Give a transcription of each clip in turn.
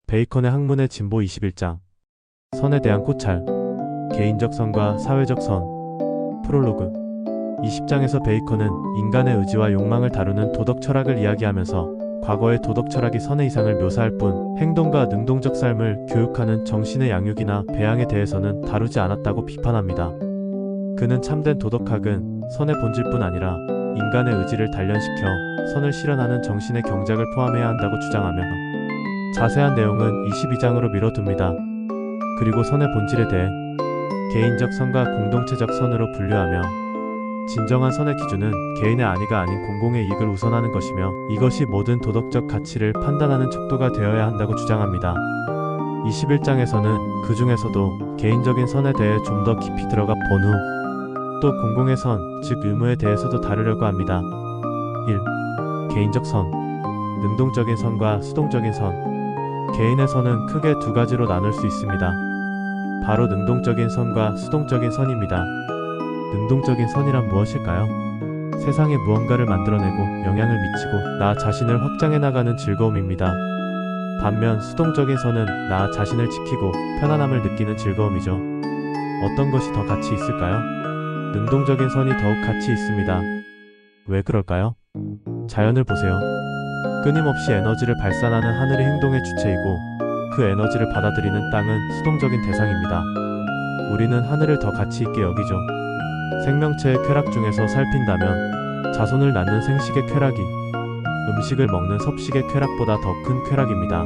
베이컨의 학문의 진보 21장. 선에 대한 고찰. 개인적 선과 사회적 선. 프롤로그. 20장에서 베이컨은 인간의 의지와 욕망을 다루는 도덕 철학을 이야기하면서 과거의 도덕 철학이 선의 이상을 묘사할 뿐 행동과 능동적 삶을 교육하는 정신의 양육이나 배양에 대해서는 다루지 않았다고 비판합니다. 그는 참된 도덕학은 선의 본질뿐 아니라 인간의 의지를 단련시켜 선을 실현하는 정신의 경작을 포함해야 한다고 주장하며 자세한 내용은 22장으로 미뤄둡니다. 그리고 선의 본질에 대해 개인적 선과 공동체적 선으로 분류하며 진정한 선의 기준은 개인의 안위가 아닌 공공의 이익을 우선하는 것이며 이것이 모든 도덕적 가치를 판단하는 척도가 되어야 한다고 주장합니다. 21장에서는 그 중에서도 개인적인 선에 대해 좀 더 깊이 들어가 본 후 또 공공의 선, 즉 의무에 대해서도 다루려고 합니다. 1. 개인적 선. 능동적인 선과 수동적인 선. 개인의 선은 크게 두 가지로 나눌 수 있습니다. 바로 능동적인 선과 수동적인 선입니다. 능동적인 선이란 무엇일까요? 세상에 무언가를 만들어내고 영향을 미치고 나 자신을 확장해 나가는 즐거움입니다. 반면 수동적인 선은 나 자신을 지키고 편안함을 느끼는 즐거움이죠. 어떤 것이 더 가치 있을까요? 능동적인 선이 더욱 가치 있습니다. 왜 그럴까요? 자연을 보세요. 끊임없이 에너지를 발산하는 하늘이 행동의 주체이고 그 에너지를 받아들이는 땅은 수동적인 대상입니다. 우리는 하늘을 더 가치 있게 여기죠. 생명체의 쾌락 중에서 살핀다면 자손을 낳는 생식의 쾌락이 음식을 먹는 섭식의 쾌락보다 더 큰 쾌락입니다.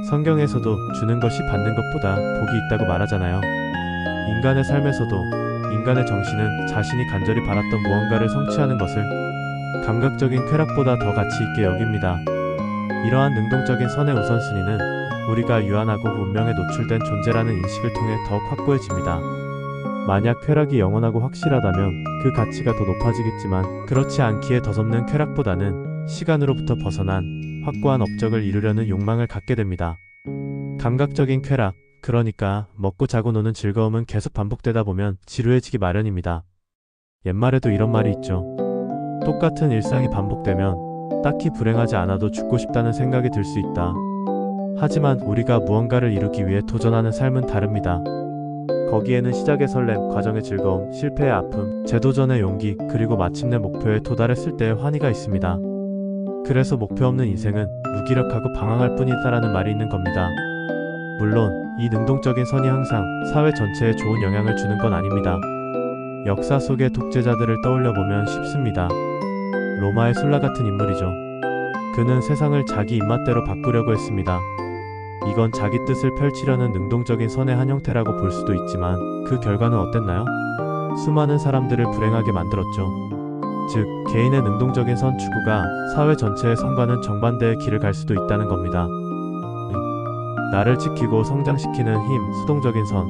성경에서도 주는 것이 받는 것보다 복이 있다고 말하잖아요. 인간의 삶에서도 인간의 정신은 자신이 간절히 바랐던 무언가를 성취하는 것을 감각적인 쾌락보다 더 가치 있게 여깁니다. 이러한 능동적인 선의 우선순위는 우리가 유한하고 운명에 노출된 존재라는 인식을 통해 더욱 확고해집니다. 만약 쾌락이 영원하고 확실하다면 그 가치가 더 높아지겠지만 그렇지 않기에 더섭는 쾌락보다는 시간으로부터 벗어난 확고한 업적을 이루려는 욕망을 갖게 됩니다. 감각적인 쾌락, 그러니까 먹고 자고 노는 즐거움은 계속 반복되다 보면 지루해지기 마련입니다. 옛말에도 이런 말이 있죠. 똑같은 일상이 반복되면 딱히 불행하지 않아도 죽고 싶다는 생각이 들 수 있다. 하지만 우리가 무언가를 이루기 위해 도전하는 삶은 다릅니다. 거기에는 시작의 설렘, 과정의 즐거움, 실패의 아픔, 재도전의 용기, 그리고 마침내 목표에 도달했을 때의 환희가 있습니다. 그래서 목표 없는 인생은 무기력하고 방황할 뿐이다라는 말이 있는 겁니다. 물론 이 능동적인 선이 항상 사회 전체에 좋은 영향을 주는 건 아닙니다. 역사 속의 독재자들을 떠올려보면 쉽습니다. 로마의 술라 같은 인물이죠. 그는 세상을 자기 입맛대로 바꾸려고 했습니다. 이건 자기 뜻을 펼치려는 능동적인 선의 한 형태라고 볼 수도 있지만 그 결과는 어땠나요? 수많은 사람들을 불행하게 만들었죠. 즉, 개인의 능동적인 선 추구가 사회 전체의 선과는 정반대의 길을 갈 수도 있다는 겁니다. 나를 지키고 성장시키는 힘, 수동적인 선.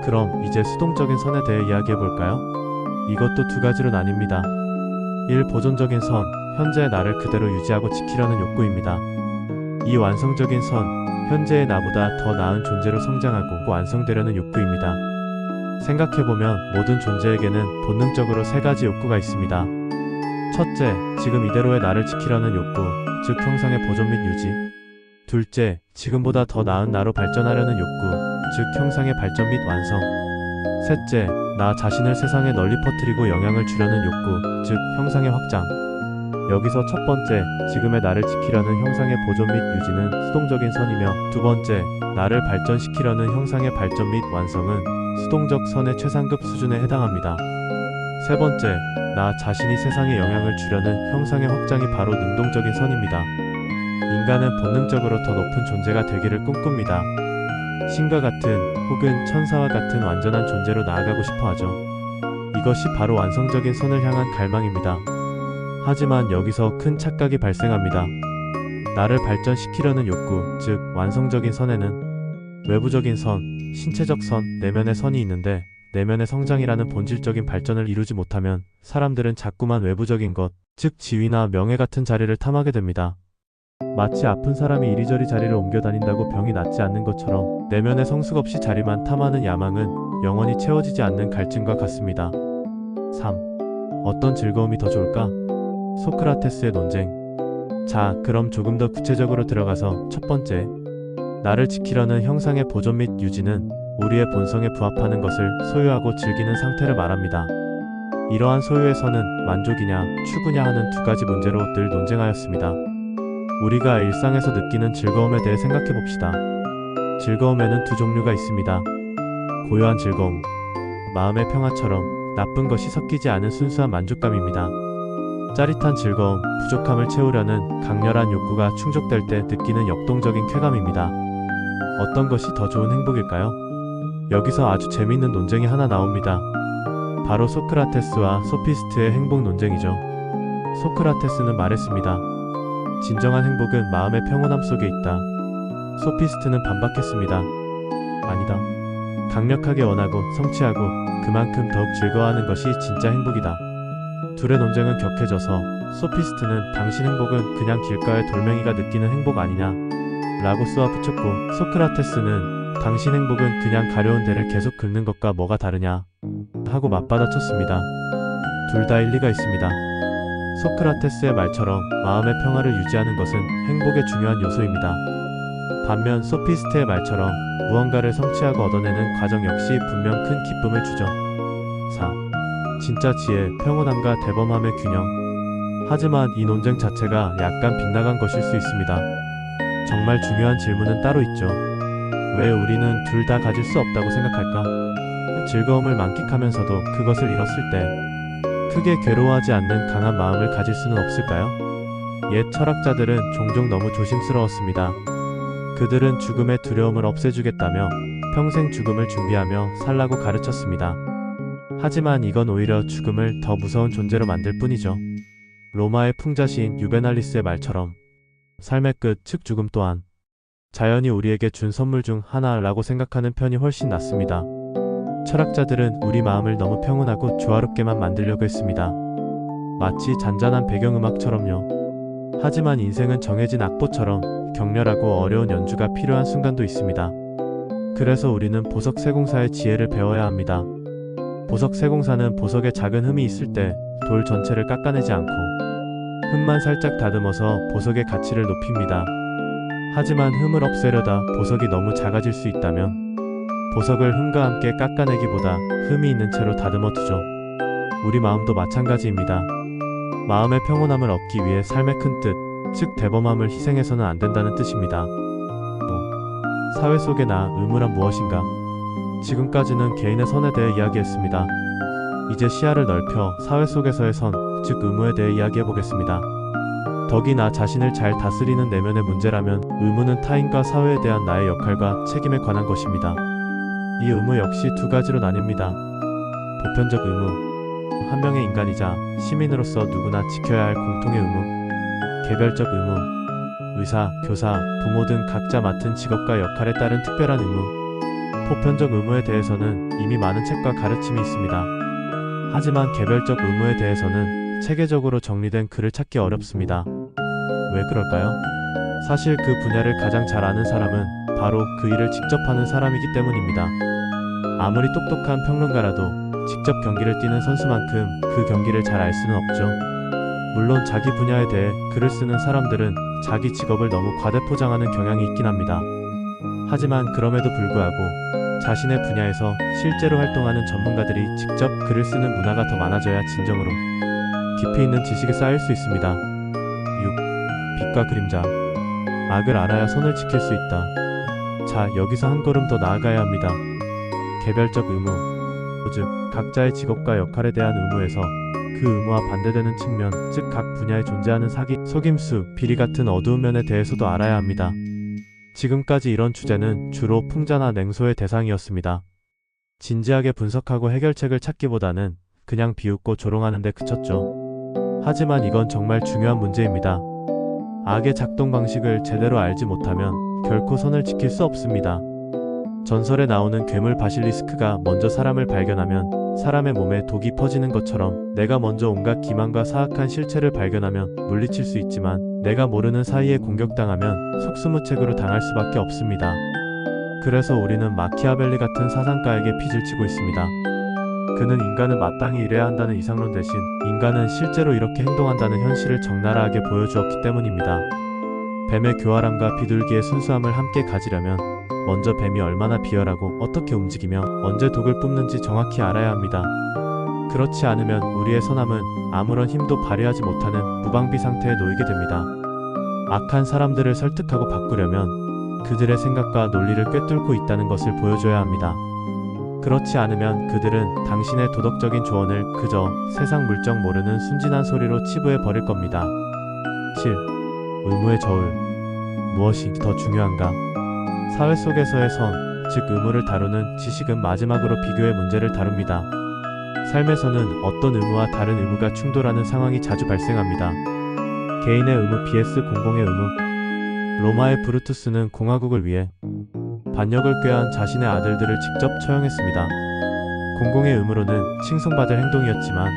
그럼 이제 수동적인 선에 대해 이야기해볼까요? 이것도 두 가지로 나뉩니다. 1. 보존적인 선, 현재의 나를 그대로 유지하고 지키려는 욕구입니다. 이 완성적인 선, 현재의 나보다 더 나은 존재로 성장하고 완성되려는 욕구입니다. 생각해보면 모든 존재에게는 본능적으로 세 가지 욕구가 있습니다. 첫째, 지금 이대로의 나를 지키려는 욕구, 즉 형상의 보존 및 유지. 둘째, 지금보다 더 나은 나로 발전하려는 욕구, 즉 형상의 발전 및 완성. 셋째, 나 자신을 세상에 널리 퍼뜨리고 영향을 주려는 욕구, 즉 형상의 확장. 여기서 첫 번째, 지금의 나를 지키려는 형상의 보존 및 유지는 수동적인 선이며 두 번째, 나를 발전시키려는 형상의 발전 및 완성은 수동적 선의 최상급 수준에 해당합니다. 세 번째, 나 자신이 세상에 영향을 주려는 형상의 확장이 바로 능동적인 선입니다. 인간은 본능적으로 더 높은 존재가 되기를 꿈꿉니다. 신과 같은 혹은 천사와 같은 완전한 존재로 나아가고 싶어 하죠. 이것이 바로 완성적인 선을 향한 갈망입니다. 하지만 여기서 큰 착각이 발생합니다. 나를 발전시키려는 욕구, 즉 완성적인 선에는 외부적인 선, 신체적 선, 내면의 선이 있는데 내면의 성장이라는 본질적인 발전을 이루지 못하면 사람들은 자꾸만 외부적인 것, 즉 지위나 명예 같은 자리를 탐하게 됩니다. 마치 아픈 사람이 이리저리 자리를 옮겨 다닌다고 병이 낫지 않는 것처럼 내면의 성숙 없이 자리만 탐하는 야망은 영원히 채워지지 않는 갈증과 같습니다. 3. 어떤 즐거움이 더 좋을까? 소크라테스의 논쟁. 자, 그럼 조금 더 구체적으로 들어가서 첫 번째, 나를 지키려는 형상의 보존 및 유지는 우리의 본성에 부합하는 것을 소유하고 즐기는 상태를 말합니다. 이러한 소유의 선은 만족이냐 추구냐 하는 두 가지 문제로 늘 논쟁하였습니다. 우리가 일상에서 느끼는 즐거움에 대해 생각해 봅시다. 즐거움에는 두 종류가 있습니다. 고요한 즐거움, 마음의 평화처럼 나쁜 것이 섞이지 않은 순수한 만족감입니다. 짜릿한 즐거움, 부족함을 채우려는 강렬한 욕구가 충족될 때 느끼는 역동적인 쾌감입니다. 어떤 것이 더 좋은 행복일까요? 여기서 아주 재미있는 논쟁이 하나 나옵니다. 바로 소크라테스와 소피스트의 행복 논쟁이죠. 소크라테스는 말했습니다. 진정한 행복은 마음의 평온함 속에 있다. 소피스트는 반박했습니다. 아니다. 강력하게 원하고 성취하고 그만큼 더욱 즐거워하는 것이 진짜 행복이다. 둘의 논쟁은 격해져서 소피스트는 당신 행복은 그냥 길가의 돌멩이가 느끼는 행복 아니냐 라고 쏘아 붙였고, 소크라테스는 당신 행복은 그냥 가려운 대를 계속 긁는 것과 뭐가 다르냐 하고 맞받아쳤습니다. 둘 다 일리가 있습니다. 소크라테스의 말처럼 마음의 평화를 유지하는 것은 행복의 중요한 요소입니다. 반면 소피스트의 말처럼 무언가를 성취하고 얻어내는 과정 역시 분명 큰 기쁨을 주죠. 4. 진짜 지혜, 평온함과 대범함의 균형. 하지만 이 논쟁 자체가 약간 빗나간 것일 수 있습니다. 정말 중요한 질문은 따로 있죠. 왜 우리는 둘 다 가질 수 없다고 생각할까? 즐거움을 만끽하면서도 그것을 잃었을 때 크게 괴로워하지 않는 강한 마음을 가질 수는 없을까요? 옛 철학자들은 종종 너무 조심스러웠습니다. 그들은 죽음의 두려움을 없애주겠다며 평생 죽음을 준비하며 살라고 가르쳤습니다. 하지만 이건 오히려 죽음을 더 무서운 존재로 만들 뿐이죠. 로마의 풍자시인 유베날리스의 말처럼 삶의 끝, 즉 죽음 또한 자연이 우리에게 준 선물 중 하나라고 생각하는 편이 훨씬 낫습니다. 철학자들은 우리 마음을 너무 평온하고 조화롭게만 만들려고 했습니다. 마치 잔잔한 배경음악처럼요. 하지만 인생은 정해진 악보처럼 격렬하고 어려운 연주가 필요한 순간도 있습니다. 그래서 우리는 보석 세공사의 지혜를 배워야 합니다. 보석 세공사는 보석에 작은 흠이 있을 때 돌 전체를 깎아내지 않고 흠만 살짝 다듬어서 보석의 가치를 높입니다. 하지만 흠을 없애려다 보석이 너무 작아질 수 있다면 보석을 흠과 함께 깎아내기보다 흠이 있는 채로 다듬어 두죠. 우리 마음도 마찬가지입니다. 마음의 평온함을 얻기 위해 삶의 큰 뜻, 즉 대범함을 희생해서는 안 된다는 뜻입니다. 사회 속의 나, 의무란 무엇인가? 지금까지는 개인의 선에 대해 이야기했습니다. 이제 시야를 넓혀 사회 속에서의 선, 즉 의무에 대해 이야기해보겠습니다. 덕이 나 자신을 잘 다스리는 내면의 문제라면 의무는 타인과 사회에 대한 나의 역할과 책임에 관한 것입니다. 이 의무 역시 두 가지로 나뉩니다. 보편적 의무, 한 명의 인간이자 시민으로서 누구나 지켜야 할 공통의 의무. 개별적 의무, 의사, 교사, 부모 등 각자 맡은 직업과 역할에 따른 특별한 의무. 보편적 의무에 대해서는 이미 많은 책과 가르침이 있습니다. 하지만 개별적 의무에 대해서는 체계적으로 정리된 글을 찾기 어렵습니다. 왜 그럴까요? 사실 그 분야를 가장 잘 아는 사람은 바로 그 일을 직접 하는 사람이기 때문입니다. 아무리 똑똑한 평론가라도 직접 경기를 뛰는 선수만큼 그 경기를 잘 알 수는 없죠. 물론 자기 분야에 대해 글을 쓰는 사람들은 자기 직업을 너무 과대포장하는 경향이 있긴 합니다. 하지만 그럼에도 불구하고 자신의 분야에서 실제로 활동하는 전문가들이 직접 글을 쓰는 문화가 더 많아져야 진정으로 깊이 있는 지식이 쌓일 수 있습니다. 6. 빛과 그림자. 악을 알아야 선을 지킬 수 있다. 자, 여기서 한 걸음 더 나아가야 합니다. 개별적 의무, 즉 각자의 직업과 역할에 대한 의무에서 그 의무와 반대되는 측면, 즉 각 분야에 존재하는 사기, 속임수, 비리 같은 어두운 면에 대해서도 알아야 합니다. 지금까지 이런 주제는 주로 풍자나 냉소의 대상이었습니다. 진지하게 분석하고 해결책을 찾기보다는 그냥 비웃고 조롱하는 데 그쳤죠. 하지만 이건 정말 중요한 문제입니다. 악의 작동 방식을 제대로 알지 못하면 결코 선을 지킬 수 없습니다. 전설에 나오는 괴물 바실리스크가 먼저 사람을 발견하면 사람의 몸에 독이 퍼지는 것처럼 내가 먼저 온갖 기만과 사악한 실체를 발견하면 물리칠 수 있지만 내가 모르는 사이에 공격당하면 속수무책으로 당할 수밖에 없습니다. 그래서 우리는 마키아벨리 같은 사상가에게 빚을 지고 있습니다. 그는 인간은 마땅히 이래야 한다는 이상론 대신 인간은 실제로 이렇게 행동한다는 현실을 적나라하게 보여주었기 때문입니다. 뱀의 교활함과 비둘기의 순수함을 함께 가지려면 먼저 뱀이 얼마나 비열하고 어떻게 움직이며 언제 독을 뿜는지 정확히 알아야 합니다. 그렇지 않으면 우리의 선함은 아무런 힘도 발휘하지 못하는 무방비 상태에 놓이게 됩니다. 악한 사람들을 설득하고 바꾸려면 그들의 생각과 논리를 꿰뚫고 있다는 것을 보여줘야 합니다. 그렇지 않으면 그들은 당신의 도덕적인 조언을 그저 세상 물정 모르는 순진한 소리로 치부해 버릴 겁니다. 7. 의무의 저울. 무엇이 더 중요한가? 사회 속에서의 선, 즉 의무를 다루는 지식은 마지막으로 비교의 문제를 다룹니다. 삶에서는 어떤 의무와 다른 의무가 충돌하는 상황이 자주 발생합니다. 개인의 의무 vs 공공의 의무. 로마의 브루투스는 공화국을 위해 반역을 꾀한 자신의 아들들을 직접 처형했습니다. 공공의 의무로는 칭송받을 행동이었지만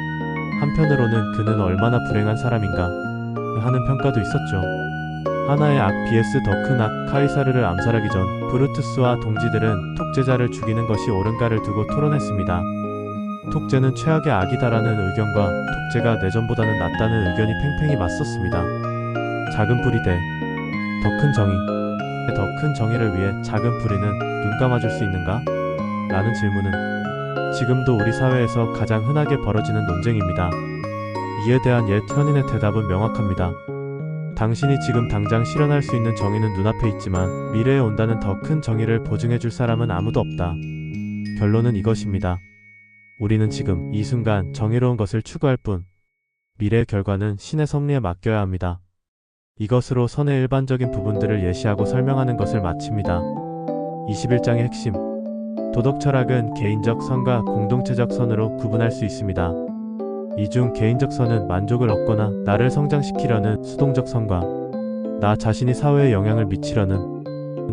한편으로는 그는 얼마나 불행한 사람인가 하는 평가도 있었죠. 하나의 악 vs 더 큰 악. 카이사르를 암살하기 전 브루투스와 동지들은 독재자를 죽이는 것이 옳은가를 두고 토론했습니다. 독재는 최악의 악이다라는 의견과 독재가 내전보다는 낫다는 의견이 팽팽히 맞섰습니다. 작은 불이 대 더 큰 정의. 더 큰 정의를 위해 작은 불의는 눈 감아줄 수 있는가? 라는 질문은 지금도 우리 사회에서 가장 흔하게 벌어지는 논쟁입니다. 이에 대한 옛 현인의 대답은 명확합니다. 당신이 지금 당장 실현할 수 있는 정의는 눈앞에 있지만 미래에 온다는 더 큰 정의를 보증해줄 사람은 아무도 없다. 결론은 이것입니다. 우리는 지금 이 순간 정의로운 것을 추구할 뿐 미래의 결과는 신의 섭리에 맡겨야 합니다. 이것으로 선의 일반적인 부분들을 예시하고 설명하는 것을 마칩니다. 21장의 핵심. 도덕 철학은 개인적 선과 공동체적 선으로 구분할 수 있습니다. 이 중 개인적 선은 만족을 얻거나 나를 성장시키려는 수동적 선과 나 자신이 사회에 영향을 미치려는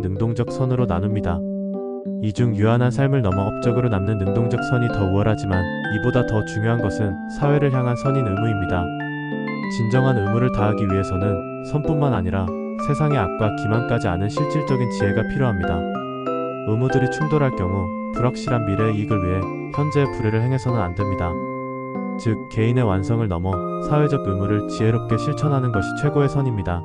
능동적 선으로 나눕니다. 이 중 유한한 삶을 넘어 업적으로 남는 능동적 선이 더 우월하지만 이보다 더 중요한 것은 사회를 향한 선인 의무입니다. 진정한 의무를 다하기 위해서는 선뿐만 아니라 세상의 악과 기만까지 아는 실질적인 지혜가 필요합니다. 의무들이 충돌할 경우 불확실한 미래의 이익을 위해 현재의 불의를 행해서는 안 됩니다. 즉 개인의 완성을 넘어 사회적 의무를 지혜롭게 실천하는 것이 최고의 선입니다.